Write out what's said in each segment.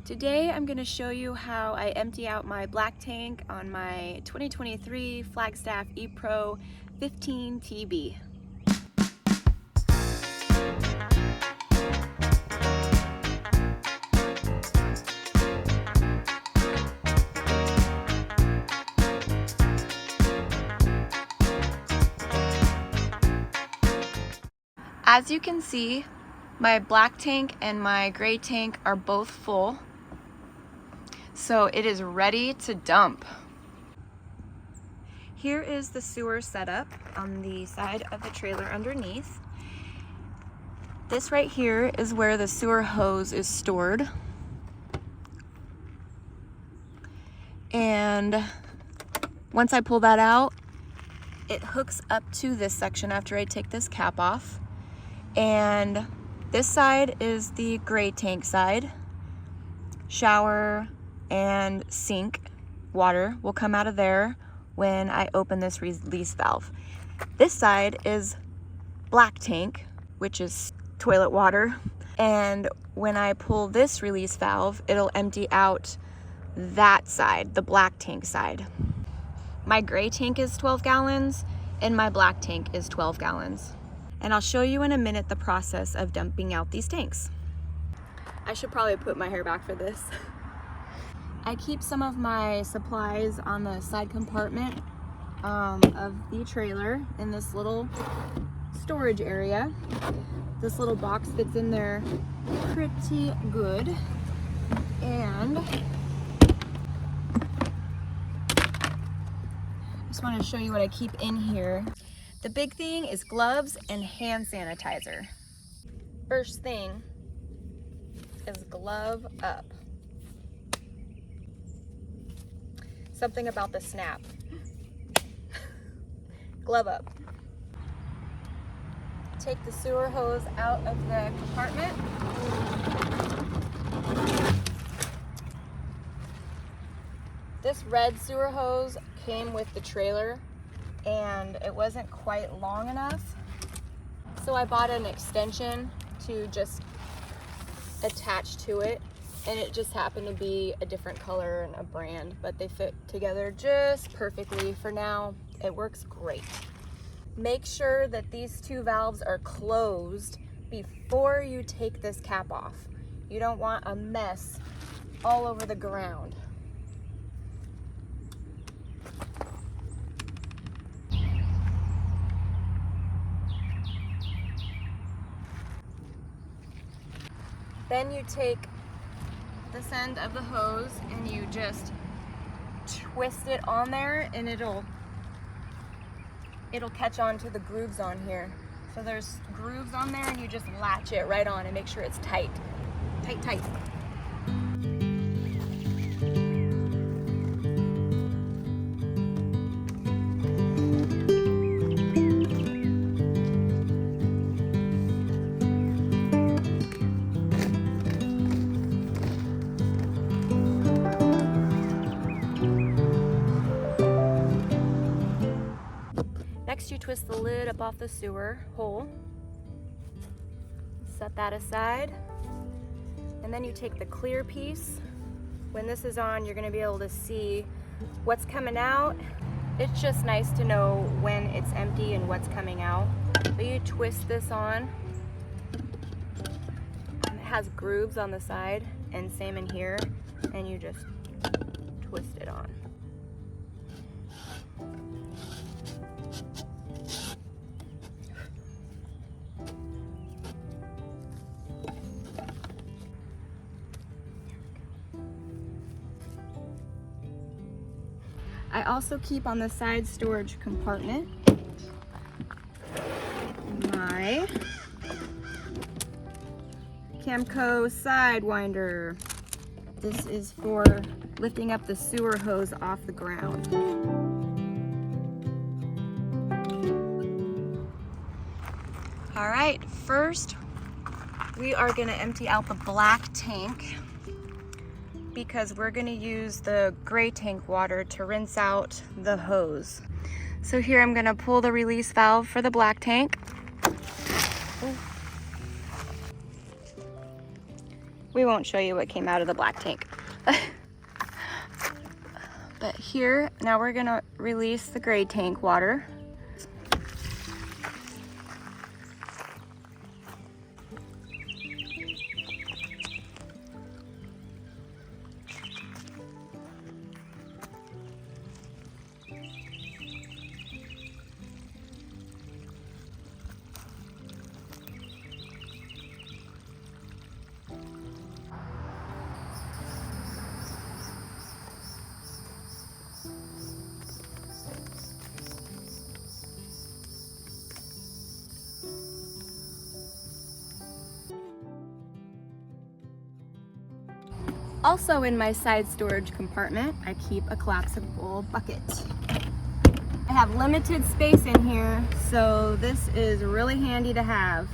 Today I'm going to show you how I empty out my black tank on my 2023 Flagstaff E-Pro 15 TB. As you can see, my black tank and my gray tank are both full, so it is ready to dump. Here is the sewer setup on the side of the trailer underneath. This right here is where the sewer hose is stored. And once I pull that out, it hooks up to this section after I take this cap off. And this side is the gray tank side. Shower and sink water will come out of there when I open this release valve. This side is black tank, which is toilet water. And when I pull this release valve, it'll empty out that side, the black tank side. My gray tank is 12 gallons and my black tank is 12 gallons. And I'll show you in a minute the process of dumping out these tanks. I should probably put my hair back for this. I keep some of my supplies on the side compartment of the trailer in this little storage area. This little box fits in there pretty good. And I just want to show you what I keep in here. The big thing is gloves and hand sanitizer. First thing is glove up. Something about the snap. Glove up. Take the sewer hose out of the compartment. This red sewer hose came with the trailer and it wasn't quite long enough. So I bought an extension to just attach to it, and it just happened to be a different color and a brand, but they fit together just perfectly for now. It works great. Make sure that these two valves are closed before you take this cap off. You don't want a mess all over the ground. Then you take this end of the hose and you just twist it on there, and it'll catch on to the grooves on here. So there's grooves on there and you just latch it right on and make sure it's tight. Tight, tight. Next, you twist the lid up off the sewer hole. Set that aside. And then you take the clear piece. When this is on, you're going to be able to see what's coming out. It's just nice to know when it's empty and what's coming out. But you twist this on. And it has grooves on the side, and same in here. And you just twist it on. I also keep on the side storage compartment my Camco Sidewinder. This is for lifting up the sewer hose off the ground. All right, first we are going to empty out the black tank, because we're going to use the gray tank water to rinse out the hose. So here I'm going to pull the release valve for the black tank. Ooh. We won't show you what came out of the black tank. But here, now we're gonna release the gray tank water. Also in my side storage compartment, I keep a collapsible bucket. I have limited space in here, so this is really handy to have.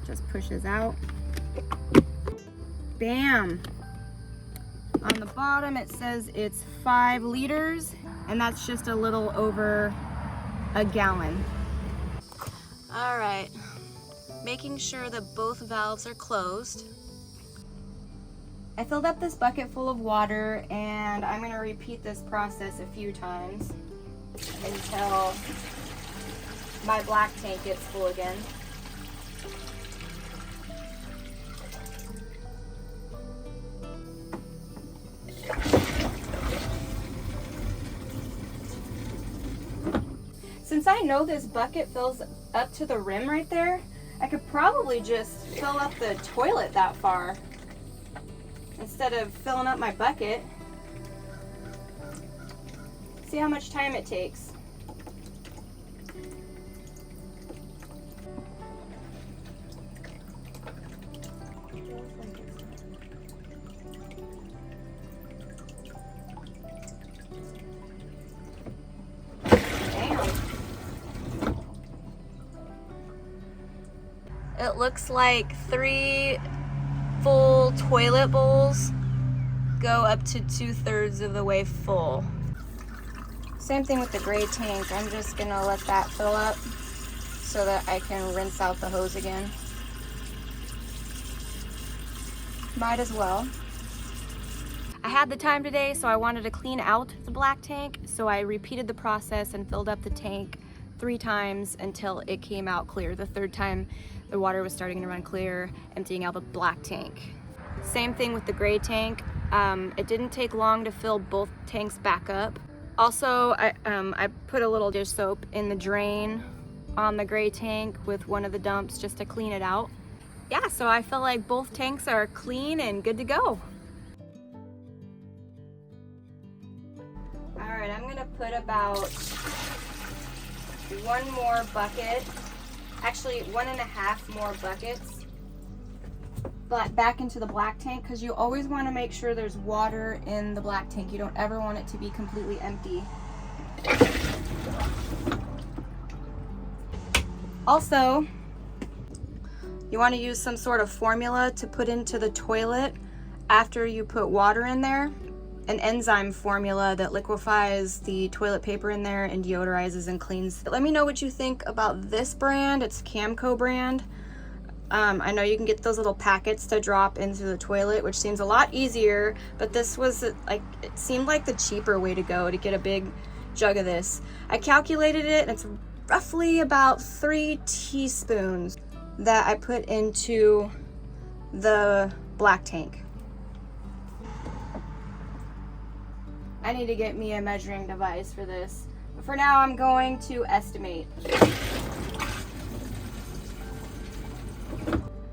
Just pushes out. Bam! On the bottom it says it's 5 liters, and that's just a little over a gallon. All right, making sure that both valves are closed. I filled up this bucket full of water, and I'm going to repeat this process a few times until my black tank gets full again. Since I know this bucket fills up to the rim right there, I could probably just fill up the toilet that far instead of filling up my bucket. See how much time it takes. Damn. It looks like 3 full toilet bowls go up to 2/3 of the way full. Same thing with the gray tank. I'm just gonna let that fill up so that I can rinse out the hose again. Might as well. I had the time today, so I wanted to clean out the black tank, so I repeated the process and filled up the tank 3 times until it came out clear. The 3rd time the water was starting to run clear, emptying out the black tank. Same thing with the gray tank. It didn't take long to fill both tanks back up. Also, I put a little dish soap in the drain on the gray tank with one of the dumps just to clean it out. Yeah, so I feel like both tanks are clean and good to go. All right, I'm gonna put about 1 more bucket, actually 1.5 more buckets, but back into the black tank, because you always want to make sure there's water in the black tank. You don't ever want it to be completely empty. Also, you want to use some sort of formula to put into the toilet after you put water in there. An enzyme formula that liquefies the toilet paper in there and deodorizes and cleans. Let me know what you think about this brand. It's Camco brand. I know you can get those little packets to drop into the toilet, which seems a lot easier, but this was like, it seemed like the cheaper way to go to get a big jug of this. I calculated it, and it's roughly about 3 teaspoons that I put into the black tank. I need to get me a measuring device for this. But for now, I'm going to estimate.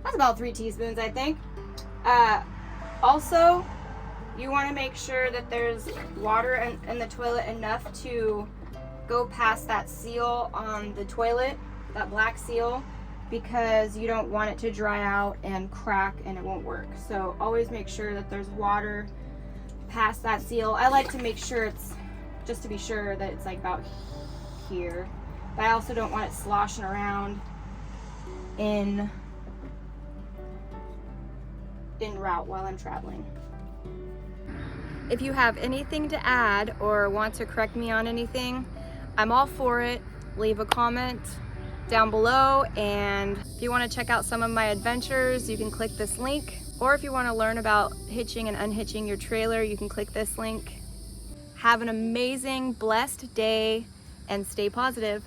That's about 3 teaspoons, I think. Also, you want to make sure that there's water in the toilet enough to go past that seal on the toilet, that black seal, because you don't want it to dry out and crack and it won't work. So always make sure that there's water past that seal. I like to make sure it's, just to be sure that it's like about here, but I also don't want it sloshing around in route while I'm traveling. If you have anything to add or want to correct me on anything, I'm all for it. Leave a comment down below, and if you want to check out some of my adventures, you can click this link, or if you want to learn about hitching and unhitching your trailer, you can click this link. Have an amazing, blessed day, and stay positive.